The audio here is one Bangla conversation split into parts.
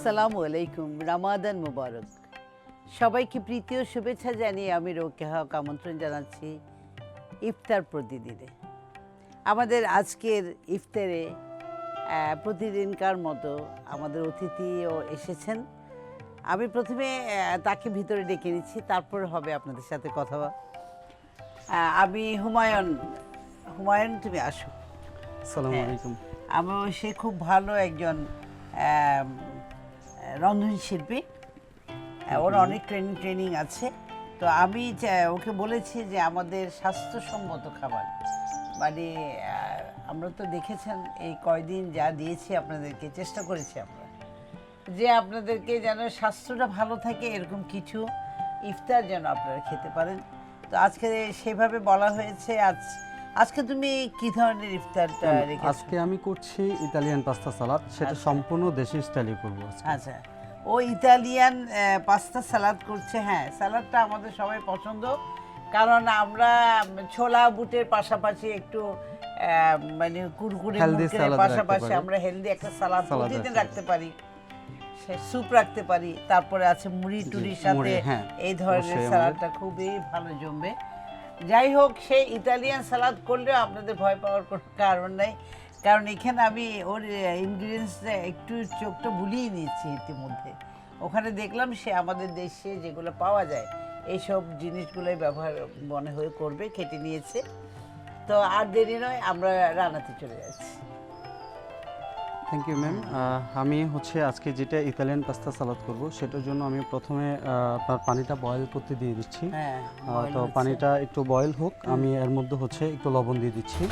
আসসালামু আলাইকুম, রামাদান মুবারক। সবাইকে প্রীতি ও শুভেচ্ছা জানিয়ে আমি রোকেয়া হক আমন্ত্রণ জানাচ্ছি ইফতার প্রতিদিনে। আমাদের আজকের ইফতারে প্রতিদিনকার মতো আমাদের অতিথিও এসেছেন। আমি প্রথমে তাকে ভিতরে ডেকে নিচ্ছি, তারপর হবে আপনাদের সাথে কথা। আমি হুমায়ুন, তুমি আসো। আসসালামু আলাইকুম। সে খুব ভালো একজন রন্ধনশিল্পী, ওর অনেক ট্রেনিং আছে। তো আমি ওকে বলেছি যে আমাদের স্বাস্থ্যসম্মত খাবার, মানে আমরা তো দেখেছেন এই কয়দিন যা দিয়েছি আপনাদেরকে, চেষ্টা করেছি আমরা যে আপনাদেরকে যেন স্বাস্থ্যটা ভালো থাকে এরকম কিছু ইফতার যেন আপনারা খেতে পারেন। তো আজকে সেভাবে বলা হয়েছে। আজকে তুমি কি ধরনের ইফতারটা রেখেছো? আজকে আমি করছি ইতালিয়ান পাস্তা সালাদ, সেটা সম্পূর্ণ দেশি স্টাইলে করব আজকে। আচ্ছা, ও ইতালিয়ান পাস্তা সালাদ করছে। হ্যাঁ, সালাদটা আমাদের সবাই পছন্দ, কারণ আমরা ছোলা বুটের পাশাপাশি একটু মানে কুরকুরে মুখের পাশাপাশি আমরা হেলদি একটা সালাদ প্রতিদিন রাখতে পারি, স্যুপ রাখতে পারি, তারপরে আছে মুড়ি টুরির সাথে এই ধরনের সালাদটা খুবই ভালো জমবে। যাই হোক, সেই ইতালিয়ান সালাদ করলেও আপনাদের ভয় পাওয়ার কোনো কারণ নাই, কারণ এখানে আমি ওর ইনগ্রিডিয়েন্টসটা একটু চোখটা বুলিয়ে নিয়েছি ইতিমধ্যে। ওখানে দেখলাম সে আমাদের দেশে যেগুলো পাওয়া যায় এইসব জিনিসগুলোই ব্যবহার মনে হয়ে করবে, কেটে নিয়েছে। তো আর দেরি নয়, আমরা রান্নাতে চলে যাচ্ছি। Thank you ma'am. আমি আজকে যেটা ইতালিয়ান পাস্তা সালাদ করব সেটার জন্য আমি প্রথমে আপনার পানিটা বয়েল করতে দিয়ে দিচ্ছি। তো পানিটা একটু বয়েল হোক, আমি এর মধ্যে একটু লবণ দিয়ে দিচ্ছি।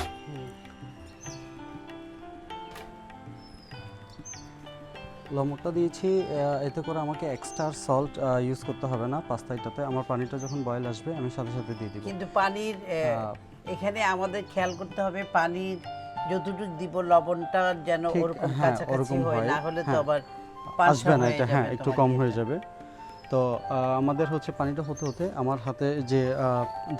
লবণটা দিয়েছি, এতে করে আমাকে এক্সট্রা সল্ট ইউজ করতে হবে না পাস্তাটাতে। আমার পানিটা যখন বয়েল আসবে আমি সাথে সাথে দিয়ে দিব। কিন্তু পানির এখানে আমাদের খেয়াল করতে হবে, পানির যতটুকু দিব লবণটা যেন ওরকম কাছাকাছি হয়, না হলে তো আবার আসবে না, এটা একটু কম হয়ে যাবে। তো আমাদের পানিটা হতে হতে আমার হাতে যে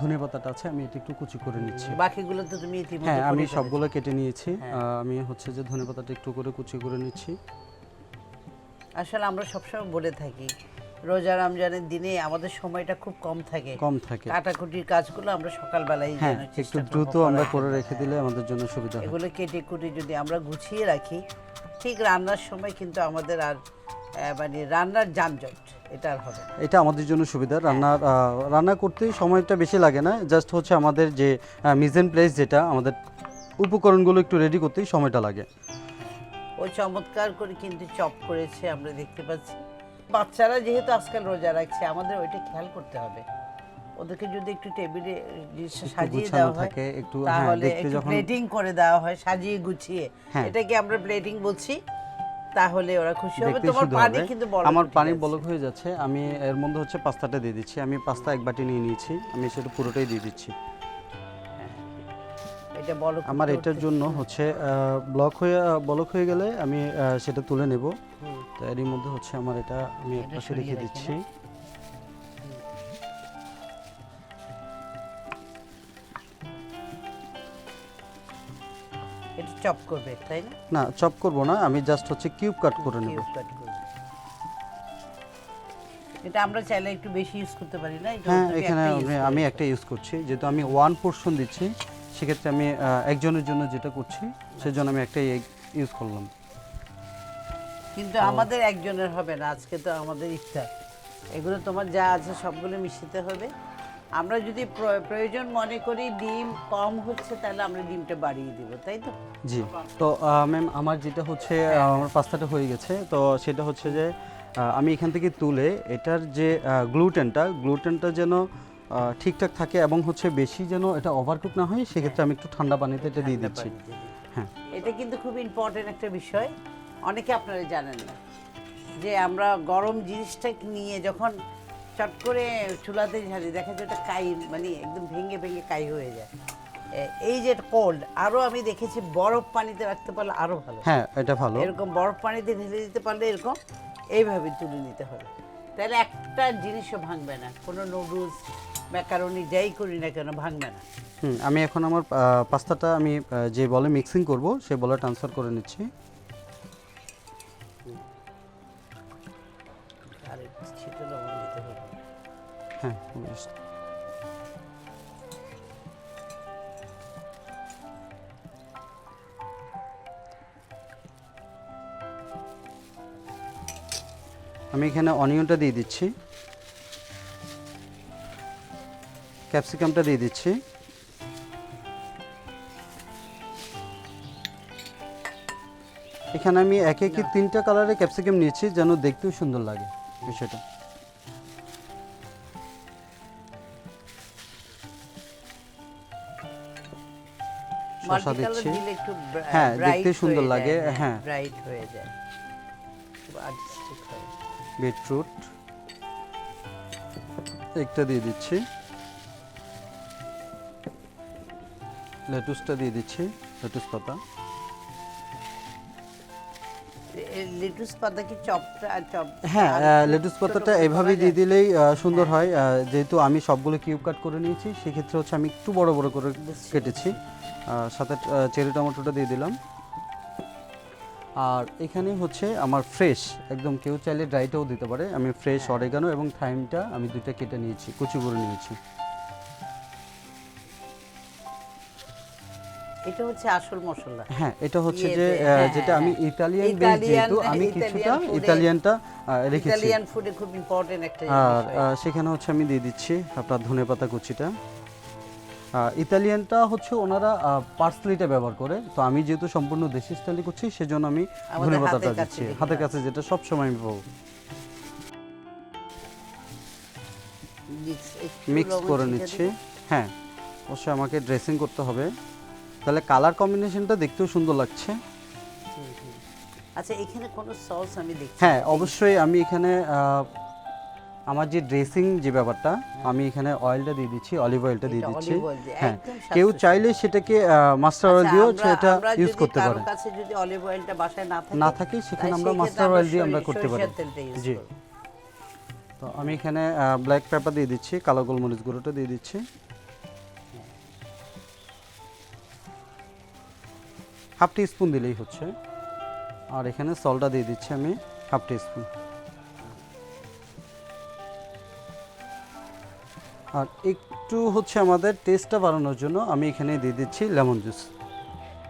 ধনে পাতাটা আছে আমি এটা একটু কুচি করে নিচ্ছি। বাকিগুলো তো তুমি ইতিমধ্যে আমি সবগুলো কেটে নিয়েছি। আমি যে ধনে পাতাটা একটু করে কুচি করে নিচ্ছি। আসলে আমরা সবসময় বলে থাকি রোজা রমজানের দিনে আমাদের সময়টা খুব কম থাকে, কাটাকুটির কাজগুলো আমরা সকালবেলায় একটু দ্রুত আমরা করে রেখে দিলে আমাদের জন্য সুবিধা হয়। এগুলো কেটে কুটে যদি আমরা গুছিয়ে রাখি, ঠিক রান্নার সময় কিন্তু আমাদের আর মানে রান্নার যানজট এটা আর হবে না। এটা আমাদের জন্য সুবিধা। রান্না করতে সময়টা বেশি লাগে না, জাস্ট আমাদের যে মিজেন প্লেস, যেটা আমাদের উপকরণগুলো একটু রেডি করতেই সময়টা লাগে। ও চমৎকার করে কিন্তু চপ করেছে, আমরা দেখতে পাচ্ছি। বাচ্চারা যেহেতু আজকাল রোজা রাখছে, আমাদের ওইটা খেয়াল করতে হবে। ওদেরকে যদি একটু টেবিলে সাজিয়ে দেওয়া হয়, তাহলে একটু প্লেটিং করে দেওয়া হয় সাজিয়ে গুছিয়ে, এটাকে আমরা প্লেটিং বলছি, তাহলে ওরা খুশি হবে। তোমার পানি কিন্তু বলক, আমার পানি বলক হয়ে যাচ্ছে। আমি এর মধ্যে পাস্তাটা দিয়ে দিচ্ছি। আমি পাস্তা এক বাটি নিয়ে নিয়েছি, আমি সেটা পুরোটাই দিয়ে দিচ্ছি। এটা বলক, আমার এটার জন্য বলক হয়ে গেলে আমি সেটা তুলে নেব। তো এরই মধ্যে আমার এটা আমি এক পাশে রেখে দিচ্ছি। এটা চপ করবে, তাই না? না, চপ করব না, আমি জাস্ট কিউব কাট করে নেব। এটা আমরা চাইলে একটু বেশি ইউজ করতে পারি না? হ্যাঁ, এখানে আমি একটা ইউজ করছি, যেহেতু আমি 1 পোরশন দিচ্ছি, সেক্ষেত্রে আমি একজনের জন্য যেটা করছি সেজন্য আমি একটা এগ ইউজ করলাম। কিন্তু আমাদের একজনের হবে না, আজকে তো আমাদের ইফতার। এগুলো তোমার যা আছে সবগুলো মিশিয়ে হবে। আমরা যদি প্রয়োজন মনে করি ডিম কম হচ্ছে, তাহলে আমরা ডিমটা বাড়িয়ে দিব, তাই তো? জি। তো ম্যাম, আমার যেটা আমার পাস্তাটা হয়ে গেছে। তো সেটা যে আমি এখান থেকে তুলে এটার যে গ্লুটেনটা যেন ঠিকঠাক থাকে এবং বেশি যেন এটা ওভারকুক না হয়, সেক্ষেত্রে আমি একটু ঠান্ডা পানিতে এটা দিয়ে দিচ্ছি। হ্যাঁ, এটা কিন্তু খুব ইম্পর্টেন্ট একটা বিষয়, অনেকে আপনারা জানেন না যে আমরা গরম জিনিসটা নিয়ে যখন চট করে চুলাতে ঝাড়ি, দেখা যায় ওটা কাই, মানে একদম ভেঙে ভেঙে কাই হয়ে যায়। এই যে কোল্ড, আরও আমি দেখেছি বরফ পানিতে রাখতে পারলে আরও ভালো। হ্যাঁ, এটা ভালো। এরকম বরফ পানিতে ঢেলে দিতে পারলে এরকম এইভাবে তুলে নিতে হবে, তাহলে একটা জিনিসও ভাঙবে না। কোনো নুডলস ম্যাকারনি যাই করি না কেন ভাঙবে না। আমি এখন আমার পাস্তাটা আমি যে বলে মিক্সিং করব সেই বলে ট্রান্সফার করে নিচ্ছি। ছিটা লবণ দিতে হবে। হ্যাঁ বুঝেছি। আমি এখানে অনিয়নটা দিয়ে দিচ্ছি, ক্যাপসিকামটা দিয়ে দিচ্ছি। এখানে আমি একে একে 3টা কালারের ক্যাপসিকাম নিয়েছি যেন দেখতেও সুন্দর লাগে বিষয়টা। শসা দিচ্ছি, হ্যাঁ দেখতে সুন্দর লাগে। হ্যাঁ ব্রাইট হয়ে যায়, খুব আর্টিস্টিক হয়। বিটরুট একটা দিয়ে দিচ্ছি, লেটুসটা দিয়ে দিচ্ছি, লেটুস পাতা। লেটুস পাতা কি চপটা চপ? হ্যাঁ লেটুস পাতাটা এভাবেই দিয়ে দিলেই সুন্দর হয়। যেহেতু আমি সবগুলো কিউব কাট করে নিয়েছি সেক্ষেত্রে হচ্ছে আমি একটু বড় বড় করে কেটেছি। সাথে চেরি টমেটোটা দিয়ে দিলাম। আর এখানে হচ্ছে আমার ফ্রেশ একদম, কেউ চাইলে ড্রাইটাও দিতে পারে, আমি ফ্রেশ অরেগানো এবং থাইমটা আমি দুইটা কেটে নিয়েছি, কুচি করে নিয়েছি। এটা হচ্ছে আসল মশলা। হ্যাঁ এটা হচ্ছে যে যেটা আমি ইতালিয়ান বেস, যেহেতু আমি কিছুটা ইতালিয়ানটা রেখেছি। ইতালিয়ান ফুডে খুব ইম্পর্টেন্ট একটা আর জিনিস। সেখানে হচ্ছে আমি দিয়ে দিচ্ছি আপনার ধনেপাতা কুচিটা। ইতালিয়ানটা হচ্ছে ওনারা পার্সলিটা ব্যবহার করে, তো আমি যেহেতু সম্পূর্ণ দেশি স্টাইলে করছি সেজন্য আমি ধনেপাতাটা দিচ্ছি, হাতের কাছে যেটা সব সময় আমি পাবো। মিক্স করে নিচ্ছি। হ্যাঁ অবশ্যই আমাকে ড্রেসিং করতে হবে, তাহলে কালার কম্বিনেশনটা দেখতেও সুন্দর লাগছে। আচ্ছা এখানে কোনো সস আমি দেখছি? হ্যাঁ অবশ্যই আমি এখানে আমার যে ড্রেসিং যে ব্যাপারটা, আমি এখানে অয়েলটা দিয়ে দিচ্ছি, অলিভ অয়েলটা দিয়ে দিচ্ছি। হ্যাঁ কেউ চাইলে সেটাকে মাস্টার অয়েল দিয়েও সেটা ইউজ করতে পারে। কারোর কাছে যদি অলিভ অয়েলটা বাসায় না থাকে সেখানে আমরা মাস্টার অয়েল দিয়ে আমরা করতে পারি। জি। তো আমি এখানে ব্ল্যাক পেপার দিয়ে দিচ্ছি, কালো গোলমরিচ গুঁড়োটা দিয়ে দিচ্ছি, হাফ টি স্পুন দিলেই হচ্ছে। আর এখানে সল্টটা দিয়ে দিচ্ছি আমি হাফ টি স্পুন। আর একটু হচ্ছে আমাদের টেস্টটা বাড়ানোর জন্য আমি এখানে দিয়ে দিচ্ছি লেমন জুস।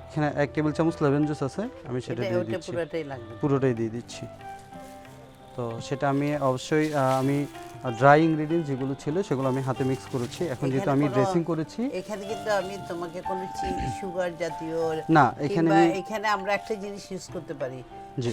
এখানে 1 টেবিল চামচ লেমন জুস আছে, আমি সেটা দিয়ে দিচ্ছি, পুরোটাই দিয়ে দিচ্ছি। তো সেটা আমি অবশ্যই আমি ড্রাই ইনগ্রেডিয়েন্টস যেগুলো ছিল সেগুলো আমি হাতে মিক্স করেছি। এখন যেহেতু আমি ড্রেসিং করেছি, এখানে কিন্তু আমি তোমাকে কোনো চিনি সুগার জাতীয় না, এখানে আমরা একটা জিনিস ইউজ করতে পারি,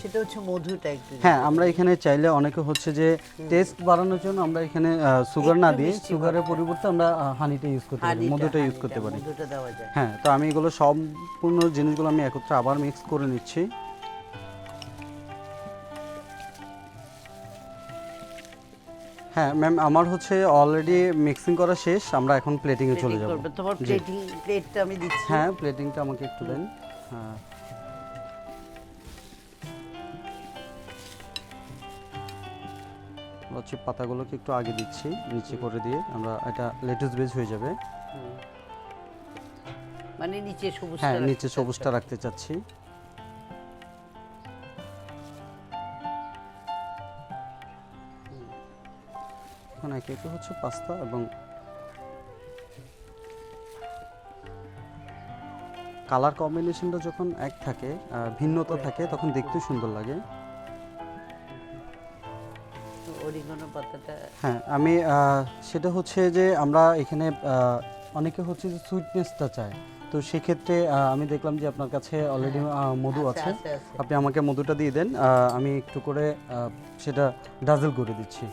সেটা হচ্ছে মধুটা একটু। হ্যাঁ আমরা এখানে চাইলে অনেকে হচ্ছে যে টেস্ট বাড়ানোর জন্য আমরা এখানে সুগার না দিয়ে সুগারের পরিবর্তে আমরা হানিটা ইউজ করতে পারি, মধুটা ইউজ করতে পারি। মধুটা দেওয়া যায়। হ্যাঁ তো আমি এগুলো সম্পূর্ণ জিনিসগুলো আমি একত্রে আবার মিক্স করে নিচ্ছি। হ্যাঁ ম্যাম আমার হচ্ছে অলরেডি মিক্সিং করা শেষ, আমরা এখন প্লেটিং এ চলে যাব। তোমার প্লেটটা আমি দিচ্ছি। হ্যাঁ প্লেটিংটা আমাকে একটু দেন। হ্যাঁ হচ্ছে পাতাগুলোকে একটু আগে দিচ্ছি, নিচে করে দিয়ে আমরা এটা লেটুস বেজ হয়ে যাবে। মানে নিচে সবুজটা, হ্যাঁ নিচে সবুজটা রাখতে চাচ্ছি। এখন একে একে হচ্ছে পাস্তা এবং কালার কম্বিনেশনটা যখন এক থাকে, ভিন্নতা থাকে, তখন দেখতে সুন্দর লাগে। অরিগানো পাতাটা, হ্যাঁ আমি সেটা হচ্ছে যে আমরা এখানে অনেকে হচ্ছে যে সুইটনেসটা চায়, তো সেক্ষেত্রে আমি দেখলাম যে আপনার কাছে অলরেডি মধু আছে, আপনি আমাকে মধুটা দিয়ে দেন, আমি একটু করে সেটা ডাজল করে দিচ্ছি।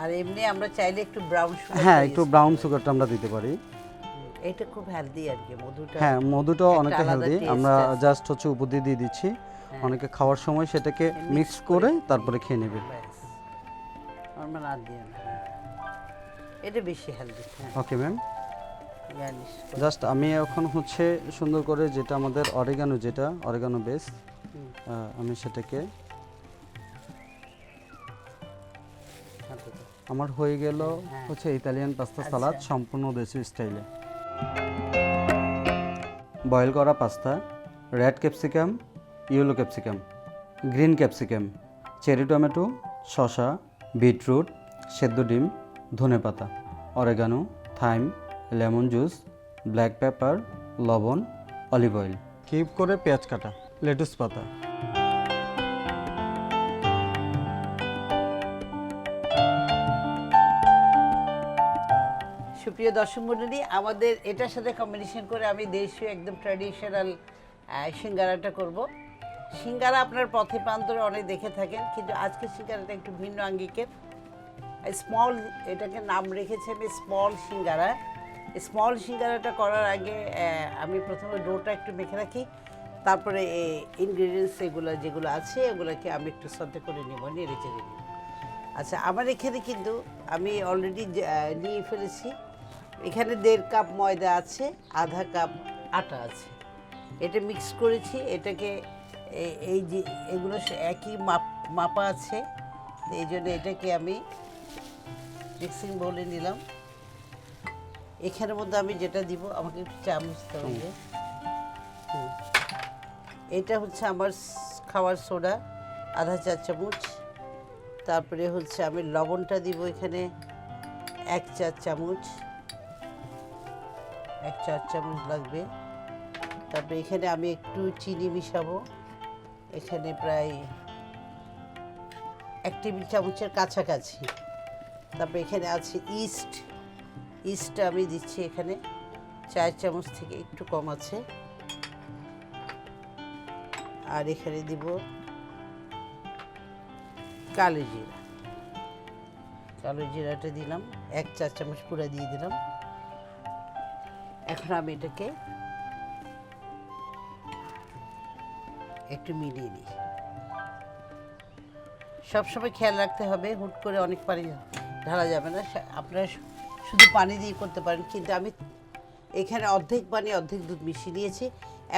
আর এমনি আমরা চাইলে একটু ব্রাউন সুগার, হ্যাঁ একটু ব্রাউন সুগারটা আমরা দিতে পারি। এটা খুব হেলদি আর কি মধুটা। হ্যাঁ মধুটা অনেকটা হেলদি, আমরা জাস্ট হচ্ছে উপর দিয়ে দিচ্ছি। অনেকে খাওয়ার সময় সেটাকে মিক্স করে তারপরে খেয়ে নেবে। নরমাল আর দিয়ে না, এটা বেশি হেলদি। ওকে ম্যাম, জাস্ট আমি এখন হচ্ছে সুন্দর করে যেটা আমাদের অরিগানো বেস, আমি সেটাকে আমার হয়ে গেল হচ্ছে ইতালিয়ান পাস্তা সালাদ সম্পূর্ণ দেশি স্টাইলে। বয়েল করা pasta, red capsicum, yellow capsicum, green capsicum, cherry tomato, শসা, বিটরুট, সেদ্ধ ডিম, ধনেপাতা, oregano, thyme, lemon juice, black pepper, লবণ, অলিভ অয়েল, কিউব করে পেঁয়াজ কাটা, লেটুস পাতা। সুপ্রিয় দর্শক মণ্ডলী, আমাদের এটার সাথে কম্বিনেশন করে আমি দেশীয় একদম ট্র্যাডিশনাল সিঙ্গারাটা করব। সিঙ্গারা আপনার পথে প্রান্তরে অনেক দেখে থাকেন, কিন্তু আজকে সিঙ্গারাটা একটু ভিন্ন আঙ্গিকের। স্মল, এটাকে নাম রেখেছি আমি স্মল সিঙ্গারা। স্মল সিঙ্গারাটা করার আগে আমি প্রথমে ডোটা একটু মেখে রাখি, তারপরে ইনগ্রিডিয়েন্টস এগুলো যেগুলো আছে এগুলোকে আমি একটু সতে করে নেব, নেড়ে চেড়ে নিব। আচ্ছা, আমার এখানে কিন্তু আমি অলরেডি নিয়ে ফেলেছি। এখানে 1.5 কাপ ময়দা আছে, আধা কাপ আটা আছে, এটা মিক্স করেছি। এটাকে এই যে এগুলো একই মাপা আছে, এই জন্য এটাকে আমি মিক্সিং বলে নিলাম। এখানের মধ্যে আমি যেটা দিব, আমাকে একটু চামচ দেবে। এটা হচ্ছে আমার খাওয়ার সোডা, আধা চা চামচ। তারপরে হচ্ছে আমি লবণটা দিব এখানে 1 চা চামচ, 1 চা চামচ লাগবে। তারপরে এখানে আমি একটু চিনি মিশাবো, এখানে প্রায় 1 টেবিল চামচের কাছাকাছি। তারপরে এখানে আছে ইস্টটা আমি দিচ্ছি এখানে 4 চামচ থেকে একটু কম আছে। আর এখানে দিব কালো জিরাটা দিলাম 1 চা চামচ পুরো দিয়ে দিলাম। এখন আমি এটাকে একটু মিলিয়ে নিই। সবসময় খেয়াল রাখতে হবে, হুট করে অনেক পানি ঢালা যাবে না। আপনারা শুধু পানি দিয়ে করতে পারেন, কিন্তু আমি এখানে অর্ধেক পানি অর্ধেক দুধ মিশিয়ে নিয়েছি।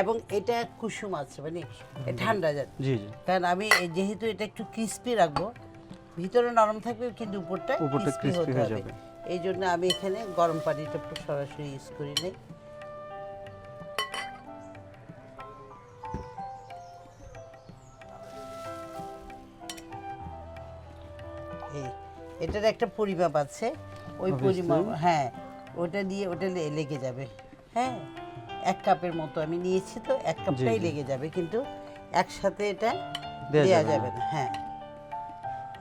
এবং এটা কুসুম আছে, মানে ঠান্ডা যাবে। জি জি। কারণ আমি যেহেতু এটা একটু ক্রিস্পি রাখবো, ভিতরে নরম থাকবে কিন্তু উপরটা ক্রিস্পি হতে হয়ে হবে। যাবে। এই জন্য আমি এখানে গরম পানিটা সরাসরি ইউজ করি নাই। এটার একটা পরিমাপ আছে, ওই পরিমাপ, হ্যাঁ ওটা দিয়ে ওটা লেগে যাবে। হ্যাঁ, 1 কাপের মতো আমি নিয়েছি, তো 1 কাপটাই লেগে যাবে, কিন্তু একসাথে এটা দেওয়া যাবে না। হ্যাঁ,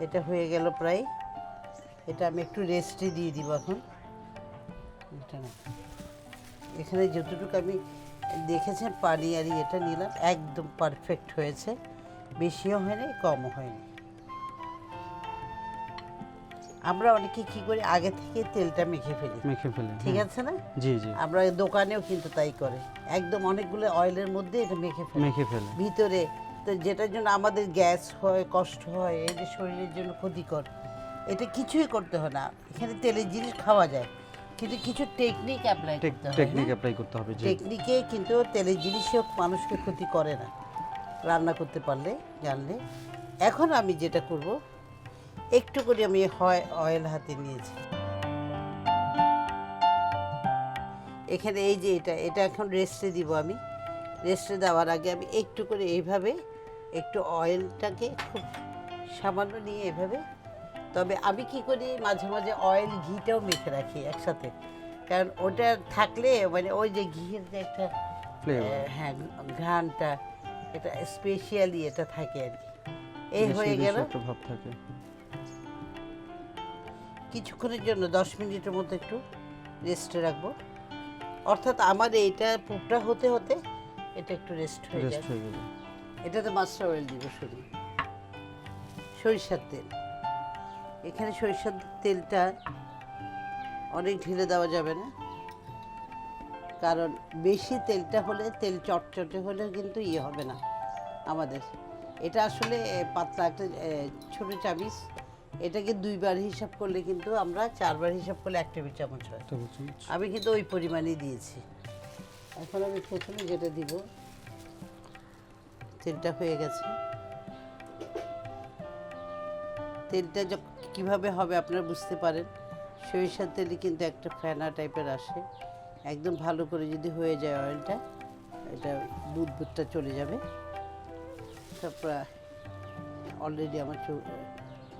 এটা হয়ে গেল প্রায়। এটা আমি একটু রেস্টে দিয়ে দিব এখন। এটা না, এখানে যতটুকু আমি দেখেছেন পানি আর এটা নিলাম, একদম পারফেক্ট হয়েছে, বেশিও হয়নি কমও হয়নি। আমরা অনেকে কি করি, আগে থেকে তেলটা মেখে ফেলি, ঠিক আছে না? জি জি। আমরা দোকানেও কিন্তু তাই করে, একদম অনেকগুলো অয়েলের মধ্যে এটা মেখে ফেলে ভিতরে, তো যেটার জন্য আমাদের গ্যাস হয়, কষ্ট হয়, এই যে শরীরের জন্য ক্ষতিকর। এটা কিছুই করতে হয় না, এখানে তেলের জিনিস খাওয়া যায়, কিন্তু কিছু টেকনিক অ্যাপ্লাই করতে হবে। টেকনিকে কিন্তু তেলের জিনিসও মানুষকে ক্ষতি করে না, রান্না করতে পারলে, জানলে। এখন আমি যেটা করব, একটু করে আমি অয়েল হাতে নিয়েছি। এখানে এই যে এটা এখন রেস্টে দিব। আমি রেস্টে দেওয়ার আগে আমি একটু করে এইভাবে একটু অয়েলটাকে খুব সামান্য নিয়ে এভাবে, তবে আমি কি করি মাঝে মাঝে অয়েল ঘিটাও মেখে রাখি একসাথে, কারণ ওটা থাকলে মানে ওই যে ঘিয়ের যে একটা হ্যাঁ ঘ্রাণটা, এটা স্পেশালি এটা থাকে আর কি। এই হয়ে গেল, কিছুক্ষণের জন্য 10 মিনিটের মতো একটু রেস্টে রাখবো। অর্থাৎ আমার এইটা পুরটা হতে হতে এটা একটু রেস্ট হয়ে যাবে। এটাতে মাস্টার অয়েল দিব, শুধু সরিষার তেল। এখানে সরিষার তেলটা অনেক ঢেলে দেওয়া যাবে না, কারণ বেশি তেলটা হলে, তেল চটচটে হলে কিন্তু হবে না আমাদের। এটা আসলে পাতলা একটা ছোটো চামিচ, এটাকে 2 বার হিসাব করলে কিন্তু আমরা 4 বার হিসাব করলে 1 টেবিল চামচ হয়। আমি কিন্তু ওই পরিমাণেই দিয়েছি। এখন আমি প্রথমে যেটা দিব, তেলটা হয়ে গেছে। তেলটা কীভাবে হবে আপনারা বুঝতে পারেন, সরিষার তেলে কিন্তু একটা ফেনা টাইপের আসে, একদম ভালো করে যদি হয়ে যায় অয়েলটা, এটা দুধটা চলে যাবে। তারপর অলরেডি আমার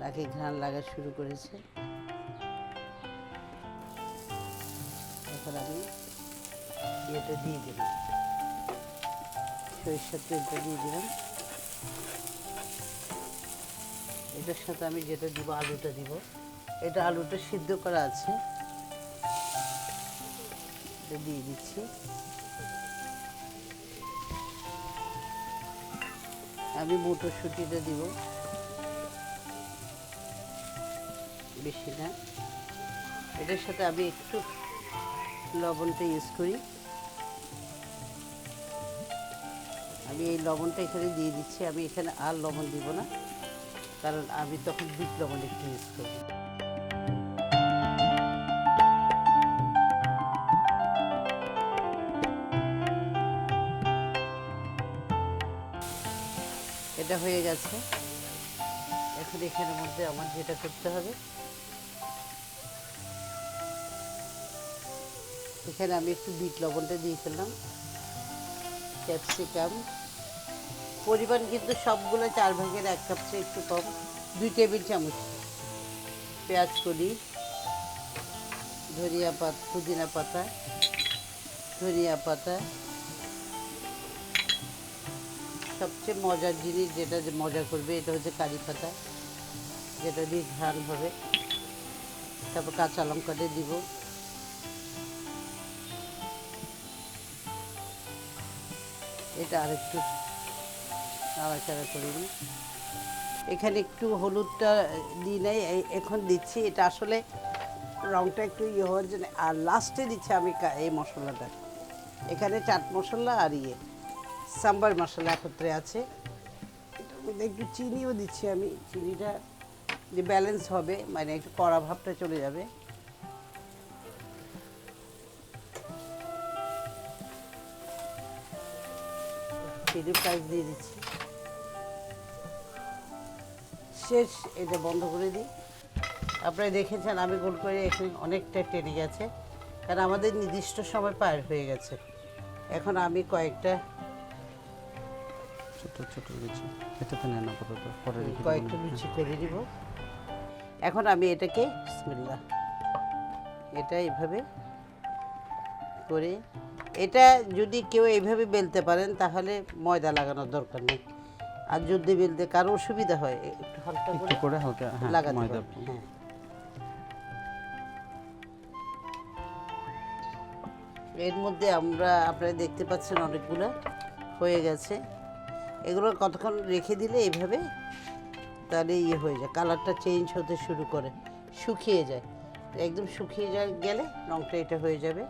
নাকে ঘ্রাণ লাগা শুরু করেছে। এখন আমি ইয়েটা দিয়ে দিলাম, সরিষার তেলটা দিয়ে দিলাম। এটার সাথে আমি যেটা দিব, আলুটা দিব। এটা আলুটা সিদ্ধ করা আছে, এটা দিয়ে দিচ্ছি। আমি মটরশুঁটিটা দিব, বেশি না। এটার সাথে আমি একটু লবণটা ইউজ করি। আমি এই লবণটা এখানে দিয়ে দিচ্ছি। আমি এখানে আর লবণ দিব না, কারণ আমি তখন বিট লবণ একটু ইউজ করব। এটা হয়ে গেছে। এখন এখানের মধ্যে আমার যেটা করতে হবে, এখানে আমি একটু বিট লবণটা দিয়ে ফেললাম। ক্যাপসিকাম পরিমাণ কিন্তু সবগুলো 4 ভাগের 1 কাপ চেয়ে একটু কম, 2 টেবিল চামচ। পেঁয়াজ কলি, ধনিয়া পাতা, পুদিনা পাতা, ধনিয়া পাতা। সবচেয়ে মজার জিনিস, যেটা মজা করবে, এটা হচ্ছে কারি পাতা, যেটা দিয়ে ঘ্রাণ হবে। তারপর কাঁচা লঙ্কাটা দিব। এটা আরেকটু নাড়াচাড়া করে নিই। এখানে একটু হলুদটা দিই নাই, এখন দিচ্ছি। এটা আসলে রঙটা একটু ইয়ে হওয়ার জন্য, আর লাস্টে দিচ্ছি আমি এই মশলাটা। এখানে চাট মশলা আর সাম্বার মশলা একত্রে আছে। এটার মধ্যে একটু চিনিও দিচ্ছি আমি। চিনিটা যে ব্যালেন্স হবে, মানে একটু কড়া ভাবটা চলে যাবে। চিনি প্রাইস দিয়ে দিচ্ছি। শেষ, এটা বন্ধ করে দিই। আপনারা দেখেছেন আমি গোল করে এখানে অনেকটা টেনে গেছে, কারণ আমাদের নির্দিষ্ট সময় পার হয়ে গেছে। এখন আমি কয়েকটা ছোট ছোট লুচি এটাতে নেন আপাতত, পরে রেখে কয়েকটা লুচি করে দিব। এখন আমি এটাকে বিসমিল্লাহ, এটা এইভাবে করে, এটা যদি কেউ এইভাবে বেলতে পারেন তাহলে ময়দা লাগানোর দরকার নেই। আর যদি বেলতে কারো অসুবিধা হয়, একটু হালকা একটু করে হালকা লাগাতে ময়দা। পারেন। হ্যাঁ, এর মধ্যে আপনারা দেখতে পাচ্ছেন অনেকগুলো হয়ে গেছে। এগুলো কতক্ষণ রেখে দিলে এইভাবে, তাহলে ইয়ে হয়ে যায়, কালারটা চেঞ্জ হতে শুরু করে, শুকিয়ে যায়। একদম শুকিয়ে গেলে রঙটা এটা হয়ে যাবে।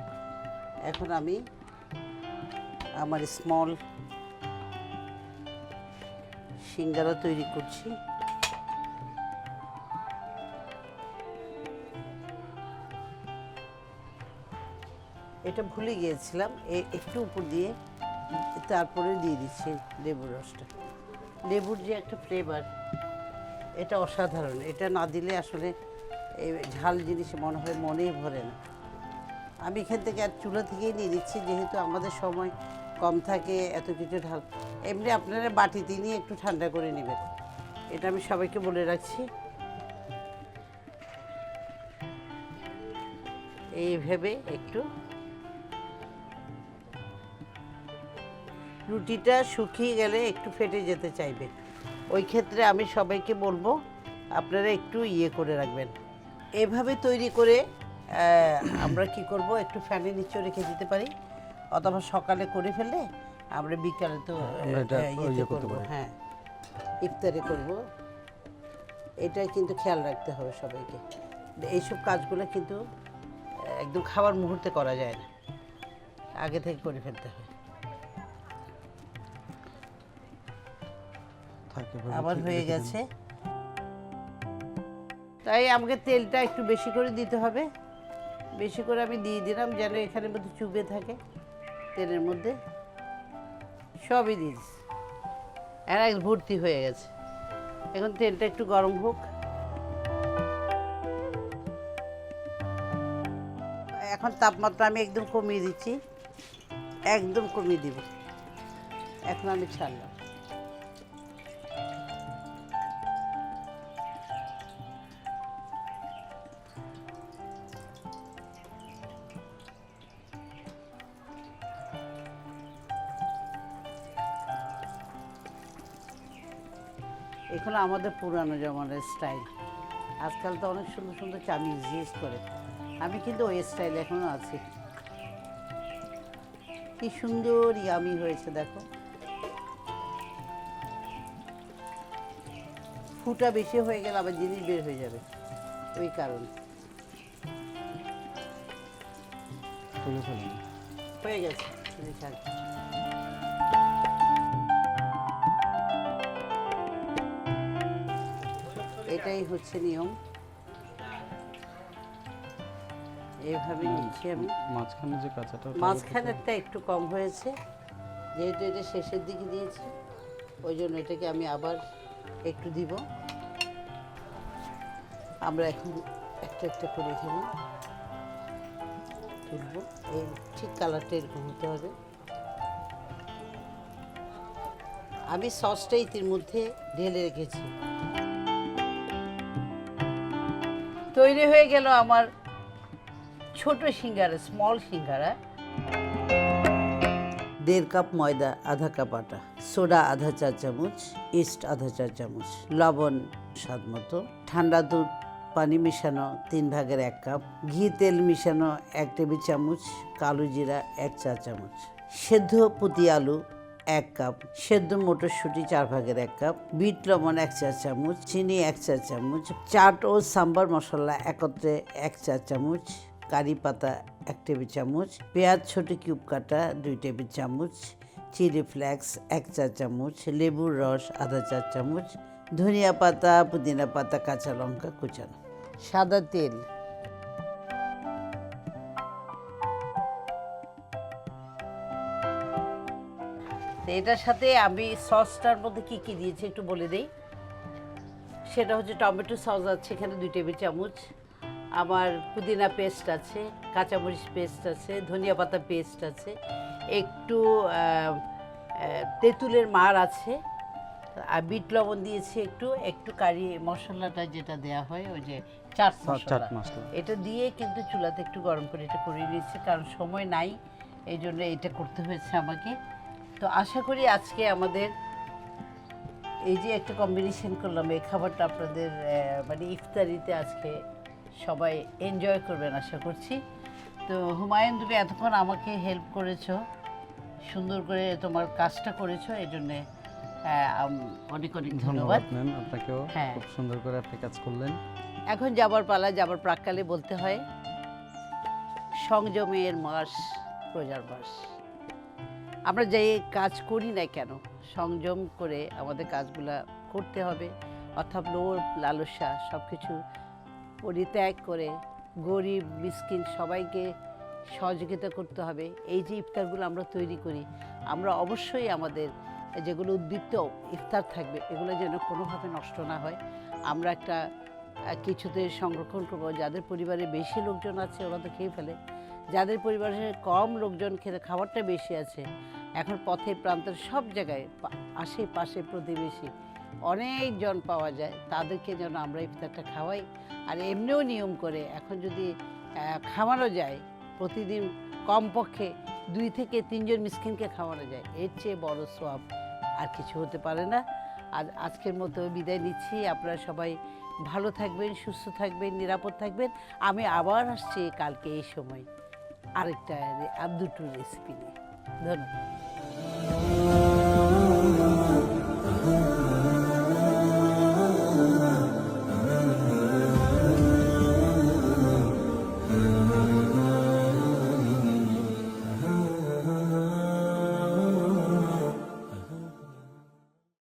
এখন আমি আমার স্মল সিঙ্গারা তৈরি করছি। এটা ভুলে গিয়েছিলাম, একটু উপর দিয়ে তারপরে দিয়ে দিচ্ছি লেবুর রসটা। লেবুর যে একটা ফ্লেভার, এটা অসাধারণ। এটা না দিলে আসলে এই ঝাল জিনিস মনে হয় মনেই ভরে না। আমি এখান থেকে আর চুলা থেকেই নিয়ে নিচ্ছি, যেহেতু আমাদের সময় কম থাকে, এত কিছু ঢাল। এমনি আপনারা বাটিতে নিয়ে একটু ঠান্ডা করে নেবেন, এটা আমি সবাইকে বলে রাখছি। এইভাবে একটু রুটিটা শুকিয়ে গেলে একটু ফেটে যেতে চাইবে, ওই ক্ষেত্রে আমি সবাইকে বলবো আপনারা একটু ইয়ে করে রাখবেন। এভাবে তৈরি করে আমরা কি করব, একটু ফ্যানের নিচে রেখে দিতে পারি, অথবা সকালে করে ফেললে আমরা বিকালে তো ইয়ে করবো। হ্যাঁ, ইফতারে করব। এটাই কিন্তু খেয়াল রাখতে হবে সবাইকে। এইসব কাজগুলো কিন্তু একদম খাবার মুহূর্তে করা যায় না, আগে থেকে করে ফেলতে হয়। আবার হয়ে গেছে, তাই আমাকে তেলটা একটু বেশি করে দিতে হবে। বেশি করে আমি দিয়ে দিলাম, যেন এখানের মধ্যে চুবে থাকে তেলের মধ্যে। সবই দিয়ে দিচ্ছি, এক ভর্তি হয়ে গেছে। এখন তেলটা একটু গরম হোক। এখন তাপমাত্রা আমি একদম কমিয়ে দিচ্ছি, একদম কমিয়ে দিব। এখন আমি ছাড়লাম। এগুলো আমাদের পুরানো জমানার স্টাইল। আজকাল তো অনেক সুন্দর সুন্দর চামিজ ইউজ করে, আমি কিন্তু ওই স্টাইল এখনো আছি। কি সুন্দর ইয়ামি হয়েছে দেখো। ফুটা বেশি হয়ে গেলে আবার জিনিস বের হয়ে যাবে, ওই কারণে। তুলে ফেলুন। হয়ে গেছে জিনিস আর কি। এটাই হচ্ছে নিয়ম, এইভাবে নিচ্ছি আমি। মাঝখানে যে কাঁচাটা ওটা মাঝখানেরটা একটু কম হয়েছে, যেহেতু এটা শেষের দিকে দিয়েছি, ওই জন্য এটাকে আমি আবার একটু দিব। আমরা এখন একটা একটা করে এখানে তুলব। এই ঠিক কালারটা এরকম হতে হবে। আমি সসটা ইতির মধ্যে ঢেলে রেখেছি। তৈরি হয়ে গেল আমার ছোট সিঙ্গারা, স্মল সিঙ্গারা। 1.5 কাপ ময়দা, আধা কাপ আটা, সোডা আধা চা চামচ, ইস্ট আধা চা চামচ, লবণ স্বাদ মতো, ঠান্ডা দুধ পানি মেশানো 1/3 কাপ, ঘি তেল মিশানো 1 টেবিল চামচ, কালো জিরা 1 চা চামচ, সেদ্ধ পুঁতি আলু 1 কাপ, সেদ্ধ মটরশুঁটি 4/1 কাপ, বিট লবণ 1 চা চামচ, চিনি 1 চা চামচ, চাট ও সাম্বার মশলা একত্রে 1 চা চামচ, কারি পাতা 1 টেবিল চামচ, পেঁয়াজ ছোট কিউব কাটা 2 টেবিল চামচ, চিলি ফ্লেক্স 1 চা চামচ, লেবুর রস আধা চা চামচ, ধনিয়া পাতা পুদিনা পাতা কাঁচা লঙ্কা কুচানো, সাদা তেল, তো এটার সাথে আমি সসটার মধ্যে কি কি দিয়েছি একটু বলে দেই। সেটা হচ্ছে টমেটো সস আছে এখানে 2 টেবিল চামচ, আমার পুদিনা পেস্ট আছে, কাঁচামরিচ পেস্ট আছে, ধনিয়া পাতা পেস্ট আছে, একটু তেঁতুলের মার আছে, আর বিট লবণ দিয়েছি একটু, একটু কারি মশলাটা যেটা দেয়া হয় ওই যে চাট মশলা, এটা দিয়ে কিন্তু চুলাতে একটু গরম করে এটা করে নিয়েছি, কারণ সময় নাই, এই জন্য এটা করতে হয়েছে আমাকে। তো আশা করি আজকে আমাদের এই যে একটা কম্বিনেশন করলাম, এই খাবারটা আপনাদের মানে ইফতারিতে আজকে সবাই এনজয় করবেন আশা করছি। তো হুমায়ুন, তুমি এতক্ষণ আমাকে হেল্প করেছো, সুন্দর করে তোমার কাজটা করেছো, এই জন্যে অনেক অনেক ধন্যবাদ ম্যাম। আপনাকেও হ্যাঁ। খুব সুন্দর করে আপনি কাজ করলেন। এখন যাবার পালা, যাবার প্রাক্কালে বলতে হয় সংযমের মাস প্রজার মাস। আমরা যে কাজ করি না কেন, সংযম করে আমাদের কাজগুলা করতে হবে, অর্থাৎ লোভ লালসা সব কিছু পরিত্যাগ করে গরিব মিসকিন সবাইকে সহযোগিতা করতে হবে। এই যে ইফতারগুলো আমরা তৈরি করি, আমরা অবশ্যই আমাদের যেগুলো উদ্বৃত্ত ইফতার থাকবে এগুলো যেন কোনোভাবে নষ্ট না হয়, আমরা একটা কিছুতে সংরক্ষণ করবো। যাদের পরিবারে বেশি লোকজন আছে ওরা তো খেয়ে ফেলে, যাদের পরিবারে কম লোকজন খেতে খাবারটা বেশি আছে, এখন পথে প্রান্তের সব জায়গায় আশেপাশে প্রতিবেশী অনেকজন পাওয়া যায়, তাদেরকে যেন আমরা ইফতারটা খাওয়াই। আর এমনিও নিয়ম করে এখন যদি খাওয়ানো যায়, প্রতিদিন কমপক্ষে 2 থেকে 3 জন মিসকিনকে খাওয়ানো যায়, এর চেয়ে বড় সওয়াব আর কিছু হতে পারে না। আর আজকের মতো বিদায় নিচ্ছি। আপনারা সবাই ভালো থাকবেন, সুস্থ থাকবেন, নিরাপদ থাকবেন। আমি আবার আসছি কালকে এই সময় আরেকটা আর 2টো রেসিপি নিয়ে। ধন্যবাদ।